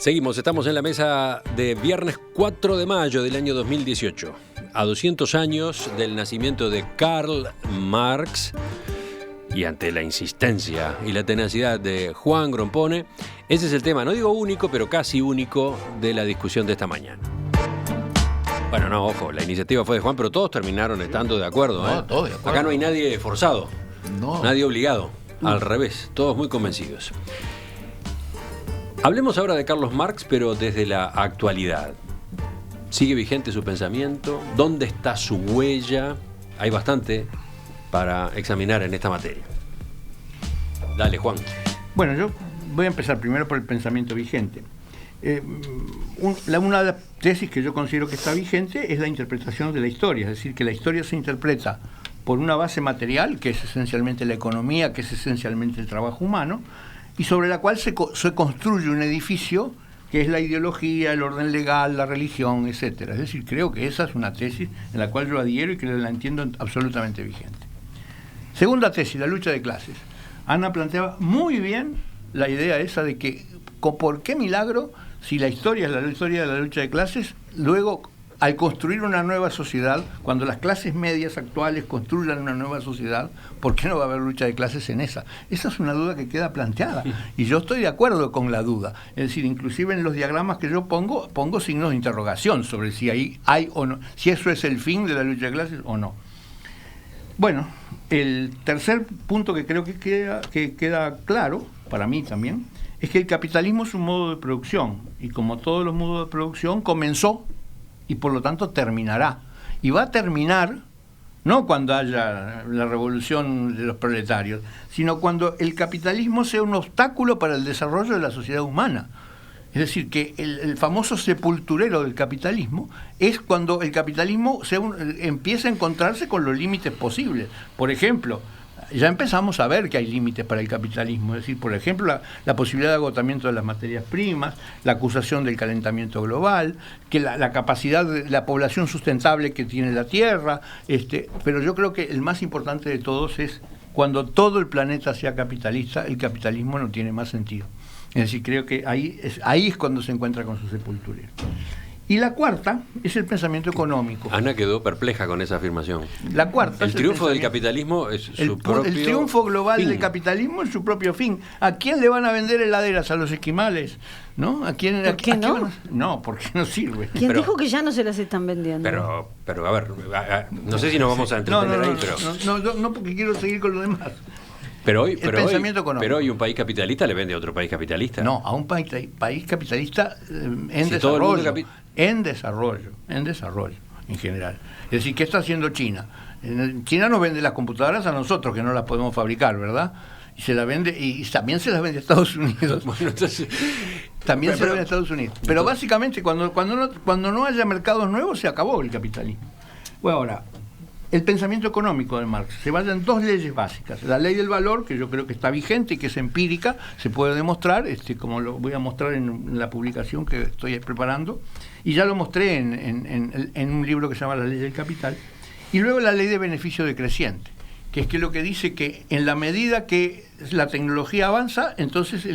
Seguimos, estamos en la mesa de viernes 4 de mayo del año 2018, a 200 años del nacimiento de Karl Marx, y ante la insistencia y la tenacidad de Juan Grompone, ese es el tema, no digo único, pero casi único de la discusión de esta mañana. Bueno, no, ojo, la iniciativa fue de Juan, pero todos terminaron estando de acuerdo. No, todos de acuerdo. Acá no hay nadie forzado, nadie obligado, al No. revés, todos muy convencidos. Hablemos ahora de Carlos Marx, pero desde la actualidad. ¿Sigue vigente su pensamiento? ¿Dónde está su huella? Hay bastante para examinar en esta materia. Dale, Juan. Bueno, yo voy a empezar primero por el pensamiento vigente. Una de las tesis que yo considero que está vigente es la interpretación de la historia, es decir, que la historia se interpreta por una base material, que es esencialmente la economía, que es esencialmente el trabajo humano, y sobre la cual se construye un edificio que es la ideología, el orden legal, la religión, etcétera. Es decir, creo que esa es una tesis en la cual yo adhiero y que la entiendo absolutamente vigente. Segunda tesis, la lucha de clases. Ana planteaba muy bien la idea esa de que, ¿por qué milagro, si la historia es la historia de la lucha de clases, luego, al construir una nueva sociedad, cuando las clases medias actuales construyan una nueva sociedad, ¿por qué no va a haber lucha de clases en esa? Esa es una duda que queda planteada, y yo estoy de acuerdo con la duda. Es decir, inclusive en los diagramas que yo pongo signos de interrogación sobre si ahí hay o no, si eso es el fin de la lucha de clases o no. Bueno, el tercer punto que creo que queda claro, para mí también, es que el capitalismo es un modo de producción, y como todos los modos de producción, comenzó y por lo tanto terminará. Y va a terminar no cuando haya la revolución de los proletarios, sino cuando el capitalismo sea un obstáculo para el desarrollo de la sociedad humana. Es decir, que el famoso sepulturero del capitalismo es cuando el capitalismo empieza a encontrarse con los límites posibles. Por ejemplo, ya empezamos a ver que hay límites para el capitalismo, es decir, por ejemplo, la posibilidad de agotamiento de las materias primas, la acusación del calentamiento global, que la capacidad de la población sustentable que tiene la Tierra, pero yo creo que el más importante de todos es cuando todo el planeta sea capitalista, el capitalismo no tiene más sentido. Es decir, creo que ahí es cuando se encuentra con su sepulturero. Y la cuarta es el pensamiento económico. Ana quedó perpleja con esa afirmación. La cuarta el triunfo del capitalismo es su propio el triunfo global fin. del capitalismo es su propio fin. ¿A quién le van a vender heladeras? ¿A los esquimales? ¿No? ¿A quién, ¿Por qué no? No, porque no sirve. ¿Quién dijo que ya no se las están vendiendo? Pero a ver, no sé si nos vamos a entretener ahí, pero... No, porque quiero seguir con lo demás. Pero hoy un país capitalista le vende a otro país capitalista. No, a un país capitalista en Si desarrollo, en general. Es decir, ¿qué está haciendo China? China nos vende las computadoras a nosotros, que no las podemos fabricar, ¿verdad? Y se la vende, y también se las vende a Estados Unidos. Bueno, entonces... También se vende a Estados Unidos. Pero básicamente, cuando no haya mercados nuevos, se acabó el capitalismo. Bueno, ahora... El pensamiento económico de Marx se basa en dos leyes básicas. La ley del valor, que yo creo que está vigente y que es empírica, se puede demostrar, como lo voy a mostrar en la publicación que estoy preparando, y ya lo mostré en un libro que se llama La ley del capital. Y luego la ley de beneficio decreciente, que es que lo que dice que en la medida que la tecnología avanza, entonces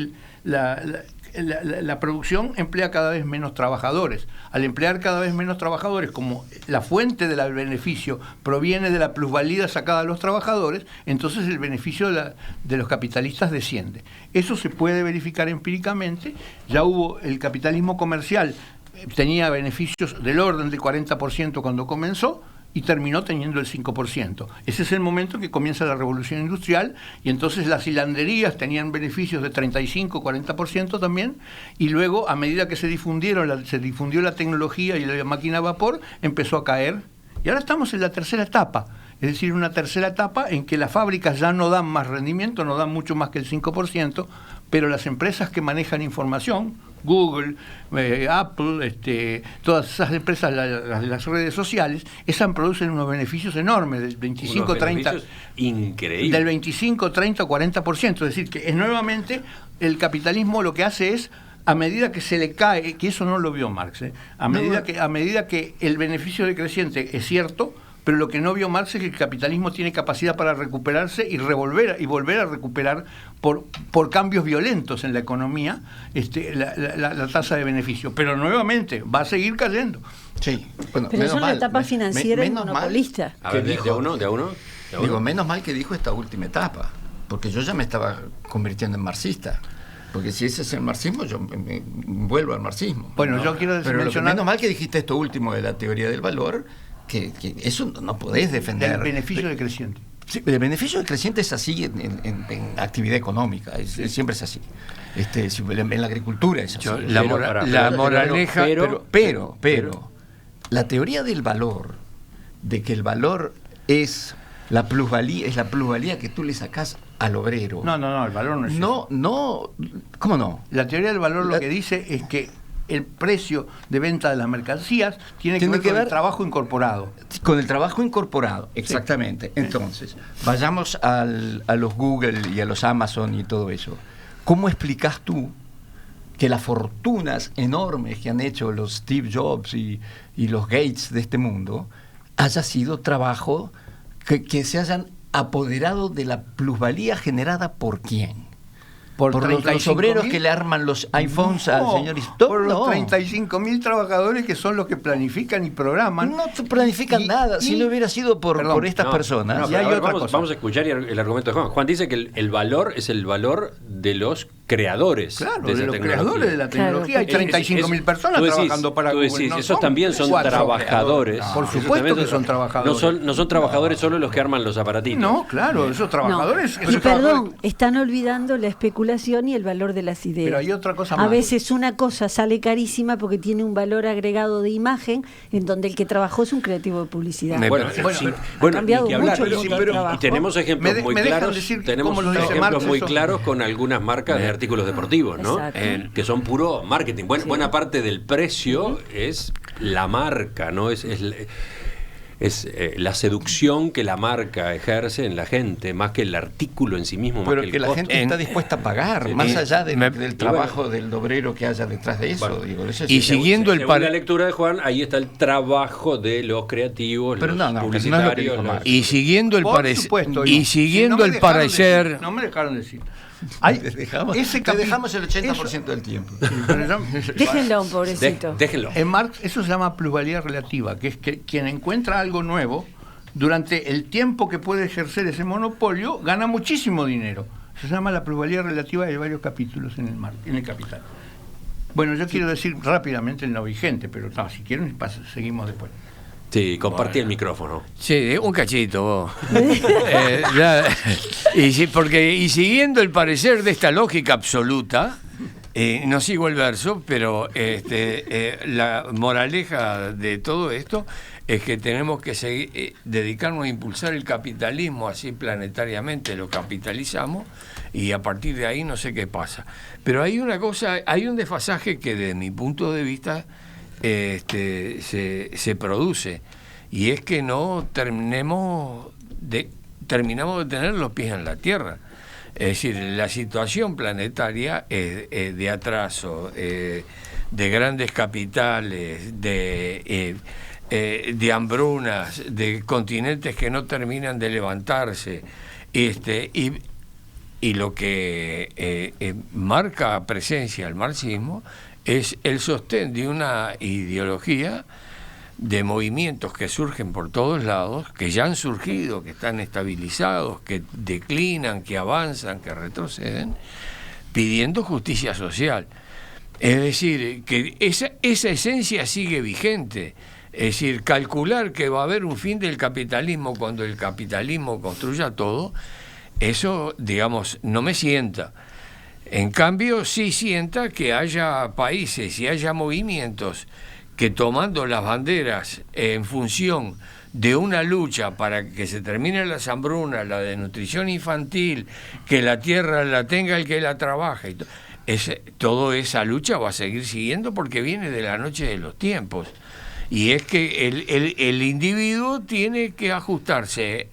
la producción emplea cada vez menos trabajadores. Al emplear cada vez menos trabajadores, como la fuente del beneficio proviene de la plusvalía sacada a los trabajadores, entonces el beneficio de los capitalistas desciende. Eso se puede verificar empíricamente. Ya hubo el capitalismo comercial, tenía beneficios del orden del 40% cuando comenzó, y terminó teniendo el 5%. Ese es el momento que comienza la revolución industrial, y entonces las hilanderías tenían beneficios de 35-40% también, y luego, a medida que se difundió la tecnología y la máquina a vapor, empezó a caer. Y ahora estamos en la tercera etapa, es decir, una tercera etapa en que las fábricas ya no dan más rendimiento, no dan mucho más que el 5%, pero las empresas que manejan información, Google, Apple, todas esas empresas, las redes sociales, esas producen unos beneficios enormes, del 25-30%. Increíble. Del 25, 30 o 40%. Es decir, que nuevamente el capitalismo lo que hace es, a medida que se le cae, que eso no lo vio Marx, a medida que el beneficio decreciente es cierto, pero lo que no vio Marx es que el capitalismo tiene capacidad para recuperarse y volver a recuperar por cambios violentos en la economía la tasa de beneficio. Pero nuevamente va a seguir cayendo. Sí, bueno, pero eso es la etapa financiera y monopolista. A ver, de uno. Digo, menos mal que dijo esta última etapa, porque yo ya me estaba convirtiendo en marxista. Porque si ese es el marxismo, yo me vuelvo al marxismo. Bueno, yo quiero mencionar... Menos mal que dijiste esto último de la teoría del valor, que eso no podés defender. Del beneficio decreciente. Sí, el beneficio decreciente es así en actividad económica, siempre es así. En la agricultura es así. La moraleja... Pero, la teoría del valor, de que el valor es la plusvalía que tú le sacás al obrero. No, el valor no es eso. No, ¿cómo no? La teoría del valor lo que dice es que el precio de venta de las mercancías tiene que ver con el trabajo incorporado. Con el trabajo incorporado, exactamente. Sí. Entonces, vayamos a los Google y a los Amazon y todo eso. ¿Cómo explicas tú que las fortunas enormes que han hecho los Steve Jobs y los Gates de este mundo haya sido trabajo que se hayan apoderado de la plusvalía generada por quién? Por los obreros que le arman los iPhones al señor Stop. Por los 35.000 trabajadores que son los que planifican y programan. No planifican nada. Si no hubiera sido por estas personas. Vamos a escuchar el argumento de Juan. Juan dice que el valor es el valor de los creadores. Claro, de los creadores de la tecnología. Claro. Hay 35.000 personas trabajando para Google. Decís, esos también son trabajadores. Por supuesto que son trabajadores. No son trabajadores solo los que arman los aparatitos. No, claro, esos trabajadores. Y perdón, están olvidando la especulación y el valor de las ideas. Pero hay otra cosa más. A veces una cosa sale carísima porque tiene un valor agregado de imagen en donde el que trabajó es un creativo de publicidad. Ha cambiado mucho el mundo del trabajo. Y tenemos ejemplos muy claros con algunas marcas de artículos deportivos, ¿no? Que son puro marketing. Buena parte del precio es la marca, ¿no? Es la seducción que la marca ejerce en la gente, más que el artículo en sí mismo. Pero más que la gente está dispuesta a pagar, más allá del trabajo del obrero que haya detrás de eso. Y siguiendo la lectura de Juan, ahí está el trabajo de los creativos, los publicitarios. Y siguiendo el parecer... No me dejaron decir. Te dejamos el 80% del tiempo. Déjenlo, pobrecito. Déjenlo. En Marx eso se llama plusvalía relativa, que es que quien encuentra algo nuevo, durante el tiempo que puede ejercer ese monopolio, gana muchísimo dinero. Se llama la plusvalía relativa de varios capítulos en el Capital. Bueno, yo quiero decir rápidamente el no vigente, pero si quieren seguimos después. Sí, compartí el micrófono. Sí, un cachito vos. Y siguiendo el parecer de esta lógica absoluta, no sigo el verso, pero la moraleja de todo esto es que tenemos que dedicarnos a impulsar el capitalismo, así planetariamente lo capitalizamos, y a partir de ahí no sé qué pasa. Pero hay una cosa, hay un desfasaje que desde mi punto de vista se produce, y es que no terminamos de tener los pies en la tierra. Es decir, la situación planetaria es de atraso, de grandes capitales, de hambrunas, de continentes que no terminan de levantarse, y lo que marca presencia el marxismo es el sostén de una ideología de movimientos que surgen por todos lados, que ya han surgido, que están estabilizados, que declinan, que avanzan, que retroceden, pidiendo justicia social. Es decir, que esa esencia sigue vigente. Es decir, calcular que va a haber un fin del capitalismo cuando el capitalismo construya todo, eso, digamos, no me sienta. En cambio, sí sienta que haya países y haya movimientos que, tomando las banderas en función de una lucha para que se termine las hambrunas, la desnutrición infantil, que la tierra la tenga el que la trabaja, toda esa lucha va a seguir siguiendo porque viene de la noche de los tiempos. Y es que el individuo tiene que ajustarse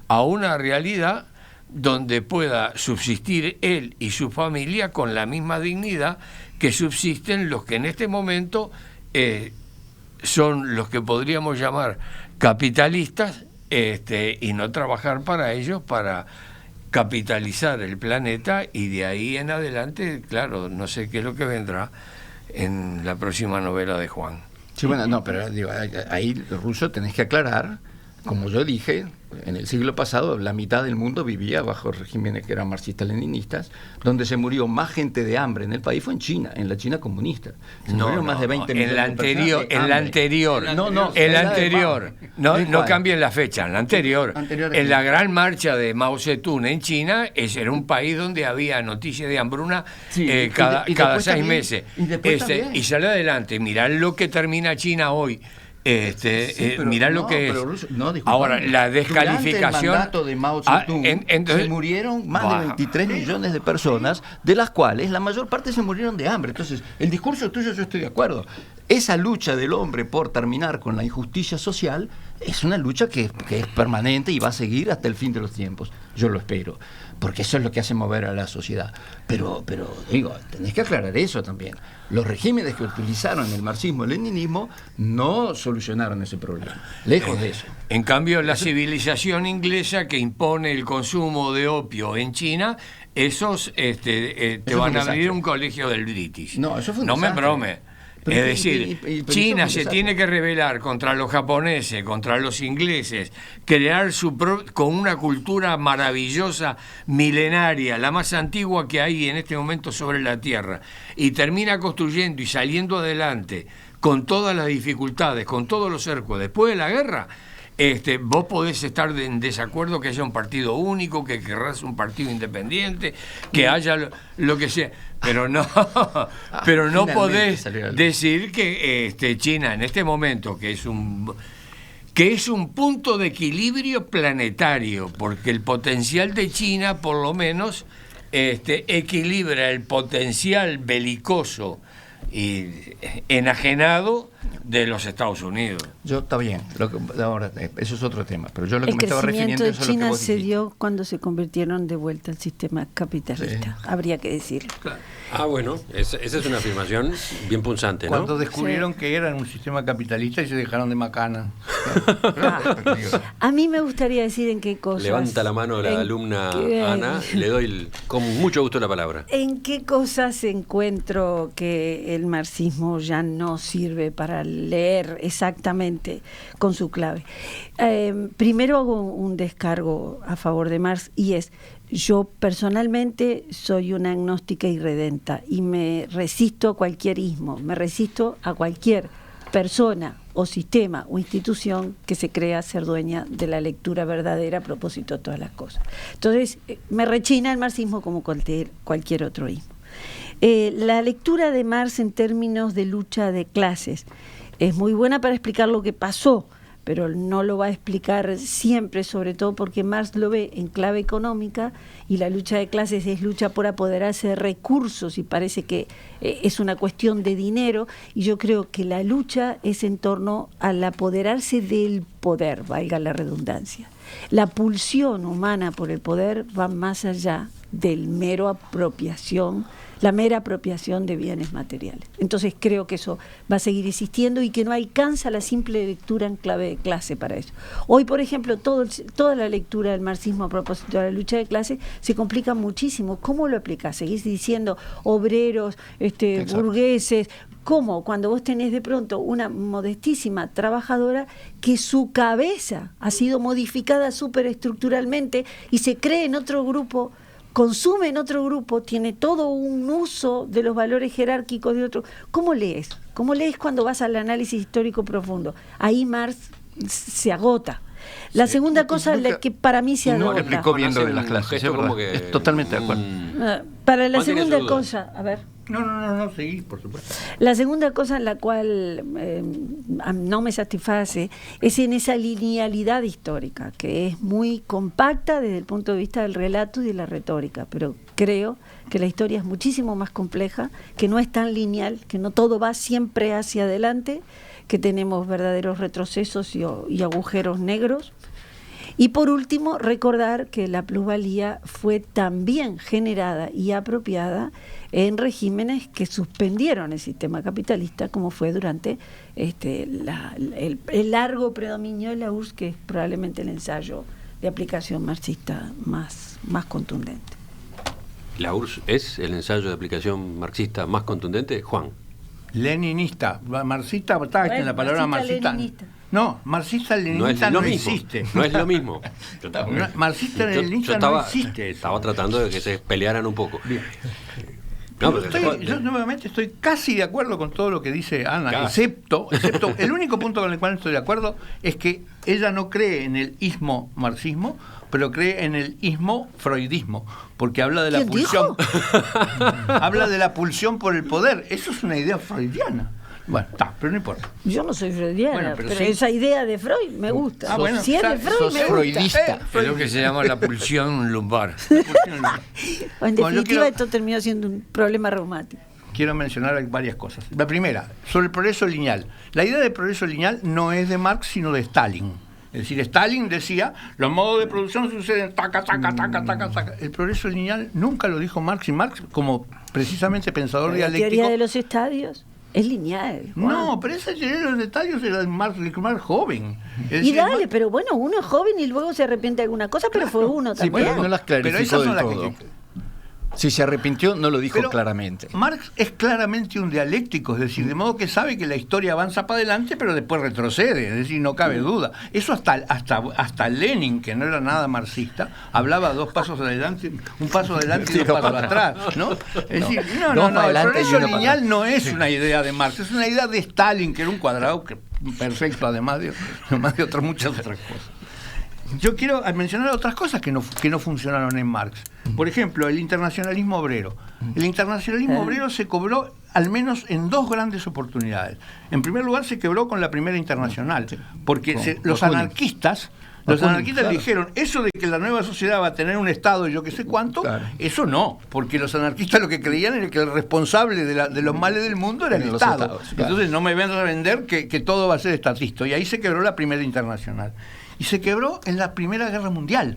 a una realidad donde pueda subsistir él y su familia con la misma dignidad que subsisten los que en este momento son los que podríamos llamar capitalistas, y no trabajar para ellos, para capitalizar el planeta, y de ahí en adelante, claro, no sé qué es lo que vendrá en la próxima novela de Juan. Sí, bueno, no, pero digo, ahí, Russo, tenés que aclarar, como yo dije, en el siglo pasado la mitad del mundo vivía bajo regímenes que eran marxistas-leninistas, donde se murió más gente de hambre en el país fue en China, en la China comunista. Se murieron más de 20 millones de personas de hambre. No cambien la fecha, en la anterior. En la gran marcha de Mao Zedong en China, ese era un país donde había noticias de hambruna cada 6 meses. Y sale adelante, mirá lo que termina China hoy. Mirá lo que es. Ahora, la descalificación. Durante el mandato de Mao Zedong se murieron más de 23 millones de personas, de las cuales la mayor parte se murieron de hambre. Entonces, el discurso tuyo, yo estoy de acuerdo. Esa lucha del hombre por terminar con la injusticia social es una lucha que es permanente y va a seguir hasta el fin de los tiempos. Yo lo espero, porque eso es lo que hace mover a la sociedad. Pero digo, tenés que aclarar eso también. Los regímenes que utilizaron el marxismo-leninismo no solucionaron ese problema. Lejos de eso. En cambio, la civilización inglesa que impone el consumo de opio en China, esos te van a abrir un colegio del British. No, eso fue un No me desastre. brome. Es decir, China se tiene que rebelar contra los japoneses, contra los ingleses, crear con una cultura maravillosa, milenaria, la más antigua que hay en este momento sobre la Tierra, y termina construyendo y saliendo adelante con todas las dificultades, con todos los cercos, después de la guerra. Vos podés estar en desacuerdo que haya un partido único, que querrás un partido independiente, que haya lo que sea, pero no podés decir que China en este momento, que es un punto de equilibrio planetario, porque el potencial de China por lo menos equilibra el potencial belicoso y enajenado de los Estados Unidos. Está bien, ahora eso es otro tema, pero yo lo que me estaba refiriendo es a lo que China vos se dijiste. dio cuando se convirtieron de vuelta al sistema capitalista, habría que decirlo. Claro. Bueno, esa es una afirmación bien punzante, ¿no? Cuando descubrieron que eran un sistema capitalista y se dejaron de macana. A mí me gustaría decir en qué cosas... Levanta la mano la alumna Ana, le doy con mucho gusto la palabra. ¿En qué cosas encuentro que el marxismo ya no sirve para leer exactamente con su clave? Primero hago un descargo a favor de Marx, y es: yo personalmente soy una agnóstica irredenta y me resisto a cualquier ismo, me resisto a cualquier persona o sistema o institución que se crea ser dueña de la lectura verdadera a propósito de todas las cosas. Entonces, me rechina el marxismo como cualquier otro ismo. La lectura de Marx en términos de lucha de clases es muy buena para explicar lo que pasó, pero no lo va a explicar siempre, sobre todo porque Marx lo ve en clave económica, y la lucha de clases es lucha por apoderarse de recursos, y parece que es una cuestión de dinero, y yo creo que la lucha es en torno al apoderarse del poder, valga la redundancia. La pulsión humana por el poder va más allá del mera apropiación de bienes materiales. Entonces creo que eso va a seguir existiendo y que no alcanza la simple lectura en clave de clase para eso. Hoy, por ejemplo, toda la lectura del marxismo a propósito de la lucha de clase se complica muchísimo. ¿Cómo lo aplicás? Seguís diciendo obreros, burgueses. ¿Cómo? Cuando vos tenés de pronto una modestísima trabajadora que su cabeza ha sido modificada superestructuralmente y se cree en otro grupo, consume en otro grupo, tiene todo un uso de los valores jerárquicos de otro. ¿Cómo lees? ¿Cómo lees cuando vas al análisis histórico profundo? Ahí Marx se agota. La segunda cosa la que para mí se agota. No le explicó bien lo de las clases, es totalmente de acuerdo. Para la segunda cosa, a ver. No, seguí, por supuesto. La segunda cosa en la cual no me satisface es en esa linealidad histórica, que es muy compacta desde el punto de vista del relato y de la retórica, pero creo que la historia es muchísimo más compleja, que no es tan lineal, que no todo va siempre hacia adelante, que tenemos verdaderos retrocesos y agujeros negros, Y por último, recordar que la plusvalía fue también generada y apropiada en regímenes que suspendieron el sistema capitalista, como fue durante el largo predominio de la URSS, que es probablemente el ensayo de aplicación marxista más contundente. ¿La URSS es el ensayo de aplicación marxista más contundente, Juan? Leninista, marxista, está en la palabra marxista. Leninista. No, marxista-leninista no existe. No es lo mismo. Marxista-leninista no existe. Estaba tratando de que se pelearan un poco. Bien. No, yo nuevamente estoy casi de acuerdo con todo lo que dice Ana, casi. excepto el único punto con el cual no estoy de acuerdo es que ella no cree en el ismo-marxismo, pero cree en el ismo-freudismo, porque habla de la ¿Quién pulsión. Habla de la pulsión por el poder. Eso es una idea freudiana. Bueno, está, pero no importa. Yo no soy freudiana, Bueno, pero sí. esa idea de Freud me gusta. Ah, bueno, si es de Freud, sos me gusta. freudista. Es lo que se llama la pulsión lumbar. En Bueno, yo definitiva, quiero- esto terminó siendo un problema reumático. Quiero mencionar varias cosas. La primera, sobre el progreso lineal. La idea de progreso lineal no es de Marx, sino de Stalin. Es decir, Stalin decía, los modos de producción suceden taca, taca, taca, taca, taca. El progreso lineal nunca lo dijo Marx, y Marx, como precisamente pensador La dialéctico... teoría de los estadios es lineal. Juan. No, pero esa teoría de los detalles era de Marx joven. Es Y decir, dale, pero bueno, uno es joven y luego se arrepiente de alguna cosa, pero fue uno Sí, también. pero no las pero clarificó esas son del las todo. que... Si se arrepintió, no lo dijo Pero claramente. Marx es claramente un dialéctico, es decir, de modo que sabe que la historia avanza para adelante, pero después retrocede, es decir, no cabe duda. Eso hasta Lenin, que no era nada marxista, hablaba 2 pasos adelante, un paso adelante y 2 pasos atrás, ¿no? Es decir, no, Dos el para adelante y progreso uno para lineal atrás. no es una idea de Marx, es una idea de Stalin, que era un cuadrado perfecto, además de muchas otras cosas. Yo quiero mencionar otras cosas que no funcionaron en Marx. Por ejemplo, el internacionalismo obrero. El internacionalismo obrero se cobró al menos en 2 grandes oportunidades. En primer lugar, se quebró con la primera internacional, porque los anarquistas... Los anarquistas claro. dijeron, eso de que la nueva sociedad va a tener un Estado y yo qué sé cuánto, Claro. eso no, porque los anarquistas lo que creían era que el responsable de los males del mundo era el Eran los Estado. estados, claro. Entonces no me vengan a vender que todo va a ser estatista. Y ahí se quebró la primera internacional. Y se quebró en la Primera Guerra Mundial.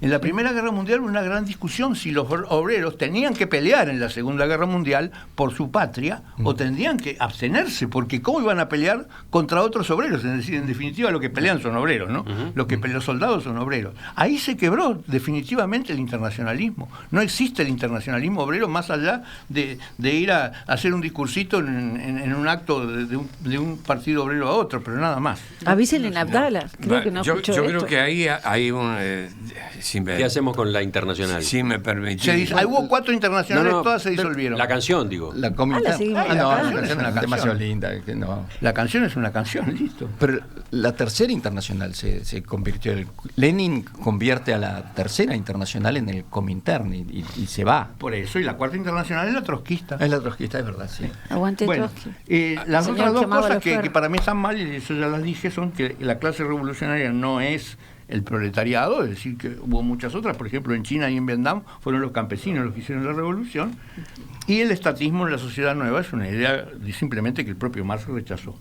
En la Primera Guerra Mundial hubo una gran discusión si los obreros tenían que pelear en la Segunda Guerra Mundial por su patria o tendrían que abstenerse, porque ¿cómo iban a pelear contra otros obreros? Es decir, en definitiva, los que pelean son obreros, ¿no? Los soldados son obreros. Ahí se quebró definitivamente el internacionalismo. No existe el internacionalismo obrero más allá de ir a hacer un discursito en un acto de un partido obrero a otro, pero nada más. Avísenle en Abdala, creo que no yo escuchó creo esto. que ahí hay un... ¿Qué hacemos con la internacional? Si me permitís. Hubo 4 internacionales, No, todas se disolvieron. La canción, digo. La la seguimos Ah, la no, canción la es canción una es canción. demasiado linda. Que no. La canción es una canción, listo. Pero la tercera internacional se convirtió. Lenin convierte a la tercera internacional en el Comintern y se va. Por eso, y la 4ª internacional es la trotskista. Es la trotskista, es verdad, sí. Aguante Bueno, Trotsky. las Señor otras 2 Quemado cosas Lefer. que para mí están mal, y eso ya las dije, son que la clase revolucionaria no es el proletariado, es decir, que hubo muchas otras, por ejemplo, en China y en Vietnam fueron los campesinos los que hicieron la revolución, y el estatismo en la sociedad nueva es una idea simplemente que el propio Marx rechazó.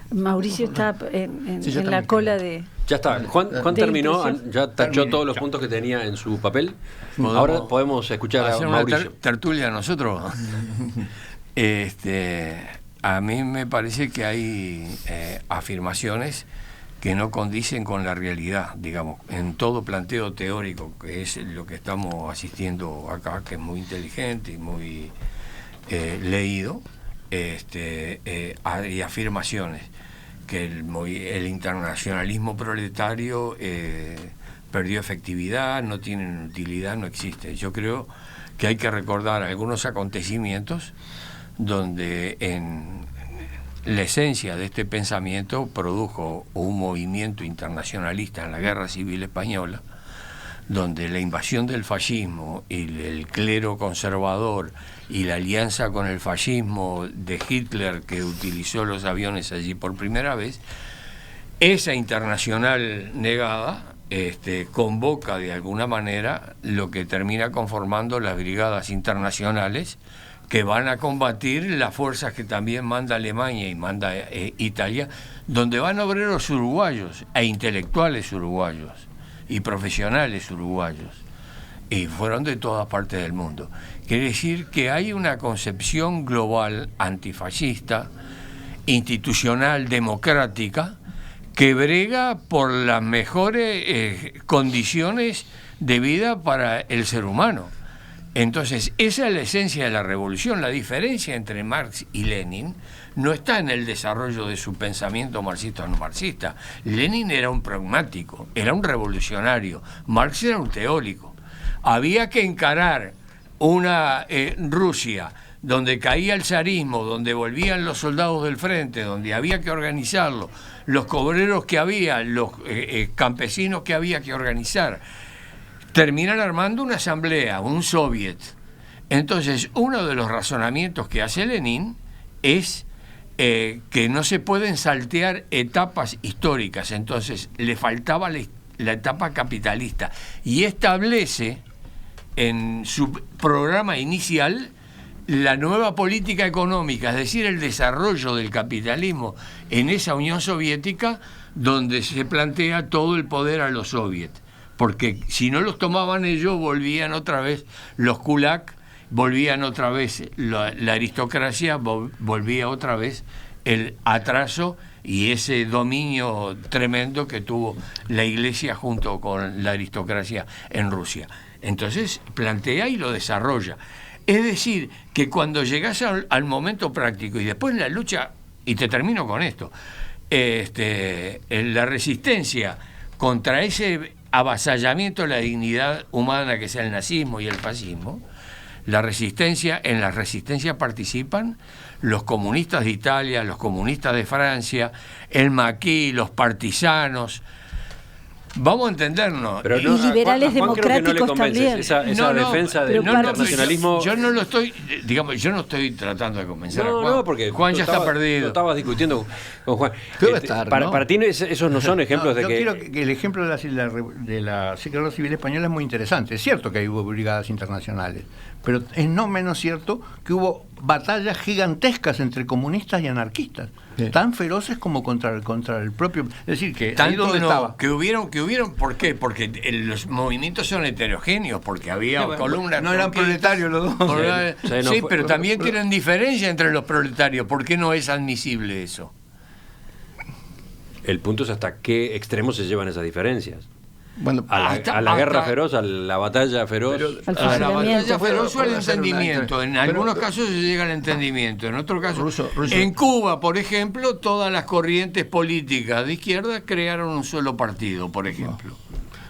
Mauricio está en Sí, yo la también cola creo. de... Ya está. Juan De terminó, impresión. ya tachó Terminé, todos los chao. puntos que tenía en su papel. ¿Podemos Ahora podemos escuchar a hacer una Mauricio. tertulia nosotros. A mí me parece que hay afirmaciones que no condicen con la realidad, digamos, en todo planteo teórico, que es lo que estamos asistiendo acá, que es muy inteligente y muy leído. Hay afirmaciones que el internacionalismo proletario perdió efectividad, no tiene utilidad, no existe. Yo creo que hay que recordar algunos acontecimientos donde en la esencia de este pensamiento produjo un movimiento internacionalista en la Guerra Civil Española, donde la invasión del fascismo y el clero conservador y la alianza con el fascismo de Hitler, que utilizó los aviones allí por primera vez, esa internacional negada convoca de alguna manera lo que termina conformando las brigadas internacionales que van a combatir las fuerzas que también manda Alemania y manda Italia, donde van obreros uruguayos e intelectuales uruguayos y profesionales uruguayos, y fueron de todas partes del mundo. Quiere decir que hay una concepción global antifascista, institucional, democrática, que brega por las mejores condiciones de vida para el ser humano. Entonces, esa es la esencia de la revolución. La diferencia entre Marx y Lenin no está en el desarrollo de su pensamiento marxista o no marxista. Lenin era un pragmático, era un revolucionario. Marx era un teórico. Había que encarar una Rusia donde caía el zarismo, donde volvían los soldados del frente, donde había que organizarlo, los obreros que había, los campesinos que había que organizar, terminan armando una asamblea, un soviet. Entonces, uno de los razonamientos que hace Lenin es que no se pueden saltear etapas históricas. Entonces, le faltaba la etapa capitalista, y establece en su programa inicial la nueva política económica, es decir, el desarrollo del capitalismo en esa Unión Soviética, donde se plantea todo el poder a los soviets, porque si no los tomaban ellos, volvían otra vez los kulak, volvían otra vez la aristocracia, volvía otra vez el atraso y ese dominio tremendo que tuvo la Iglesia junto con la aristocracia en Rusia. Entonces plantea y lo desarrolla. Es decir, que cuando llegas al momento práctico y después la lucha, y te termino con esto, la resistencia contra ese avasallamiento de la dignidad humana que es el nazismo y el fascismo, en la resistencia participan los comunistas de Italia, los comunistas de Francia, el maquis, los partisanos. Vamos a entendernos. Pero no, y liberales democráticos también. Esa defensa del internacionalismo. Yo no lo estoy, yo no estoy tratando de convencer a Juan. No, porque Juan ya está perdido. Lo estabas discutiendo con Juan. Estar, ¿no? Para ti esos no son ejemplos de yo que... Quiero que el ejemplo de la Guerra Civil Española es muy interesante. Es cierto que hubo brigadas internacionales, pero es no menos cierto que hubo batallas gigantescas entre comunistas y anarquistas, tan feroces como contra el propio, es decir, que ahí donde estaba. Que hubieron, ¿por qué? Porque los movimientos son heterogéneos, porque había columnas. No eran proletarios los dos. Sí, pero también tienen diferencia entre los proletarios. ¿Por qué no es admisible eso? El punto es hasta qué extremos se llevan esas diferencias. Bueno, a la guerra feroz, a la batalla feroz. A la batalla feroz o al entendimiento. En algunos casos se llega al entendimiento, en otros casos. En Cuba, por ejemplo, todas las corrientes políticas de izquierda crearon un solo partido, por ejemplo.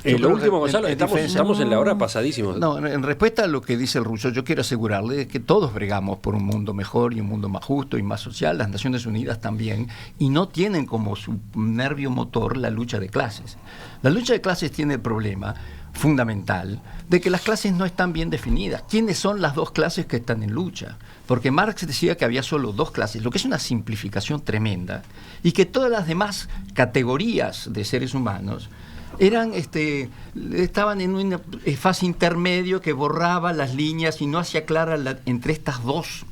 Lo último, Gonzalo, estamos en la hora pasadísimo. No, en respuesta a lo que dice el ruso, yo quiero asegurarle que todos bregamos por un mundo mejor y un mundo más justo y más social, las Naciones Unidas también, y no tienen como su nervio motor la lucha de clases. La lucha de clases tiene el problema fundamental de que las clases no están bien definidas. ¿Quiénes son las dos clases que están en lucha? Porque Marx decía que había solo dos clases, lo que es una simplificación tremenda, y que todas las demás categorías de seres humanos estaban en una fase intermedio que borraba las líneas y no hacía clara entre estas dos.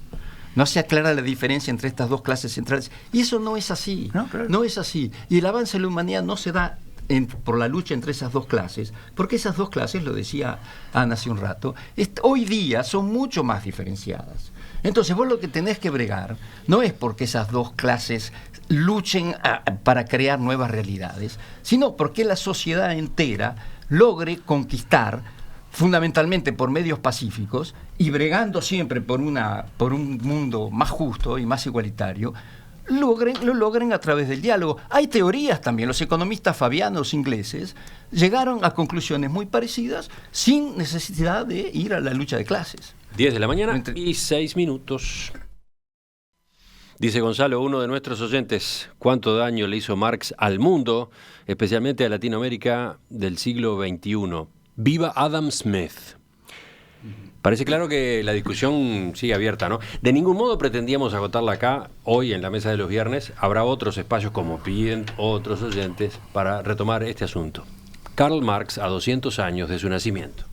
No se aclara la diferencia entre estas dos clases centrales. Y eso no es así. No, claro. No es así. Y el avance de la humanidad no se da por la lucha entre esas dos clases, porque esas dos clases, lo decía Ana hace un rato, hoy día son mucho más diferenciadas. Entonces vos lo que tenés que bregar no es porque esas dos clases luchen para crear nuevas realidades, sino porque la sociedad entera logre conquistar, fundamentalmente por medios pacíficos y bregando siempre por un mundo más justo y más igualitario, lo logren a través del diálogo. Hay teorías también, los economistas fabianos ingleses llegaron a conclusiones muy parecidas sin necesidad de ir a la lucha de clases. 10 de la mañana y 6 minutos. Dice Gonzalo, uno de nuestros oyentes, ¿cuánto daño le hizo Marx al mundo, especialmente a Latinoamérica del siglo XXI? ¡Viva Adam Smith! Parece claro que la discusión sigue abierta, ¿no? De ningún modo pretendíamos agotarla acá, hoy en la mesa de los viernes. Habrá otros espacios, como piden otros oyentes, para retomar este asunto. Karl Marx a 200 años de su nacimiento.